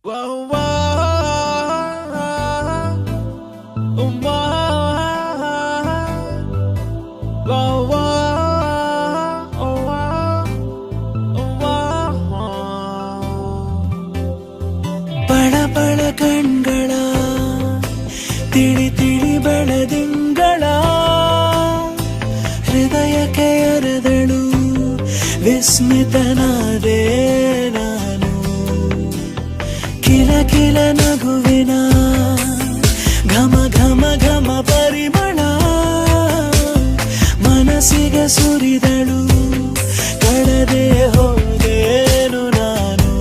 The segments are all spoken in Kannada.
Whoa, whoa, whoa, whoa, ಬಳ ಬಳ ಕಣ್ಗಳ ತಿಳಿ ತಿಳಿ ಬೆಳದಿಂಗಳ ಹೃದಯಕ್ಕೆ ಅರೆದಳು ವಿಸ್ಮಿತನಾದೆ ನಾನು ಕಿಲ ಕಿಲ ನಗುವಿನ ಘಮ ಘಮ ಘಮ ಪರಿಮಳ ಮನಸ್ಸಿಗೆ ಸುರಿದಳು ಕಳೆದೆ ಹೋದೇನು ನಾನು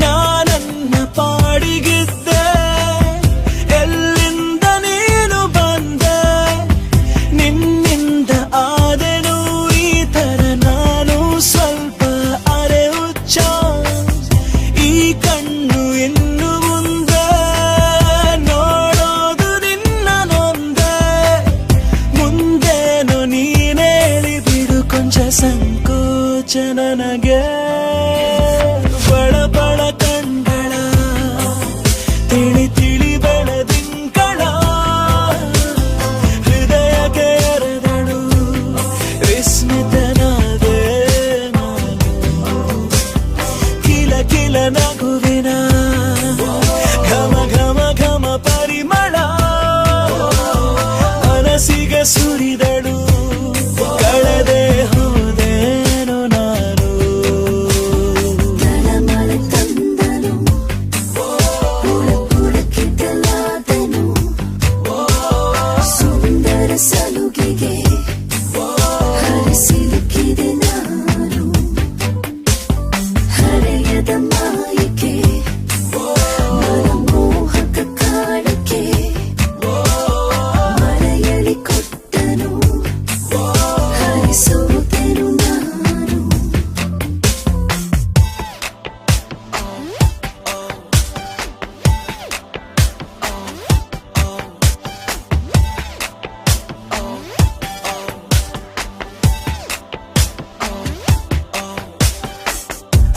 ನಾನನ್ನ ಪಾಡಿಗಿದ್ದೆ ಎಲ್ಲಿಂದ ನೀನು ಬಂದೆ ನಿನ್ನಿಂದ ಆದೆನು ಈ ತರ ನಾನು ಸ್ವಲ್ಪ ಅರೆ ಹುಚ್ಚ ಈ ಕಣ್ಣು ಇನ್ನು ಮುಂದೆ ನೋಡೋದು ನಿನ್ನ ನೊಂದೆ ಮುಂದೇನು ನೀನೇಳಿ ಬಿಡು ಕೊಂಚ ಸಂಕೋಚ ನನಗೆ ಬಳ ಬಳ ಕಣ್ಗಳ ತಿಳಿ ತಿಳಿ ಬೆಳದಿಂಗಳ ಹೃದಯಕ್ಕೆ ಅರೆದಳು ವಿಸ್ಮಿತನಾದೆ ನಾನು ಕಿಲ ಕಿಲ ನಗುವಿನ ಘಮ ಘಮ ಘಮ ಪರಿಮಳ ಮನಸ್ಸಿಗೆ ಸುರಿದಳು ಕಳೆದೆ ಹೋದೇನು ನಾನು ತಳಮಳ ತಂದನು ಪುಳಕಿದ್ದಲಾದನು ಸುಂದರ ಸಲುಗೆಗೆ ಹರಿಸಿಲುಕಿದೆ ನಾನು ಹರೆಯದ ಮಾಯಿಕೆ ಮನಮೋಹಕ ಕಾಡಕ್ಕೆ ಮರೆಯಲಿ ಕೊಟ್ಟನು ಹರಿಸುವುದೆನು ನಾನು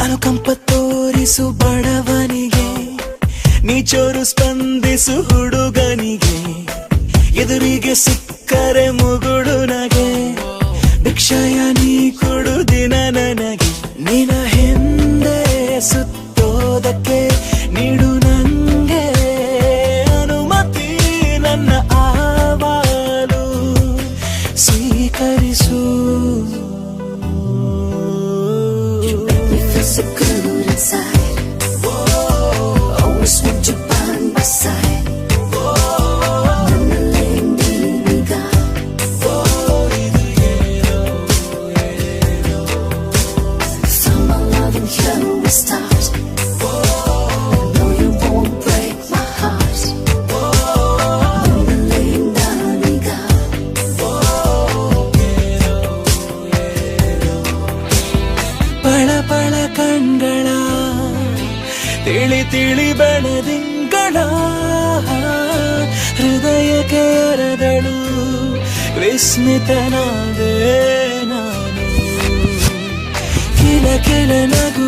ಅನುಕಂಪ ತೋರಿಸು ಬಡವನಿಗೆ ನೀಚೋರು ಸ್ಪಂದಿಸು ಹುಡುಗನಿಗೆ ಎದುರಿಗೆ ಸಿಕ್ಕರೆ ಮುಗುಡು ನಗೆ ಭಿಕ್ಷಯ ನೀ ಕೊಡು ದಿನ ನನಗೆ ನಿನ ಹಿಂದೆ ಸುತ್ತೋದಕ್ಕೆ ನೀಡು ನಂಗೆ ಅನುಮತಿ ನನ್ನ ಆವಾಲು ಸ್ವೀಕರಿಸು It feels so good inside. Always want you by my side. ನನ್ನ ಲೇಂಡಿಗ From my love and here we start. No, you won't break my heart. ನನ್ನ ಲೇಂಡಿಗ ಬಳ ಬಳ ಕಣ್ಗಳ ತಿಳಿ ತಿಳಿ ಬೆಳದಿಂಗಳ ಹೃದಯಕ್ಕೆ ಅರೆದಳು ವಿಸ್ಮಿತನಾದೆ ನಾನು ಕಿಲ ಕಿಲ ನಗು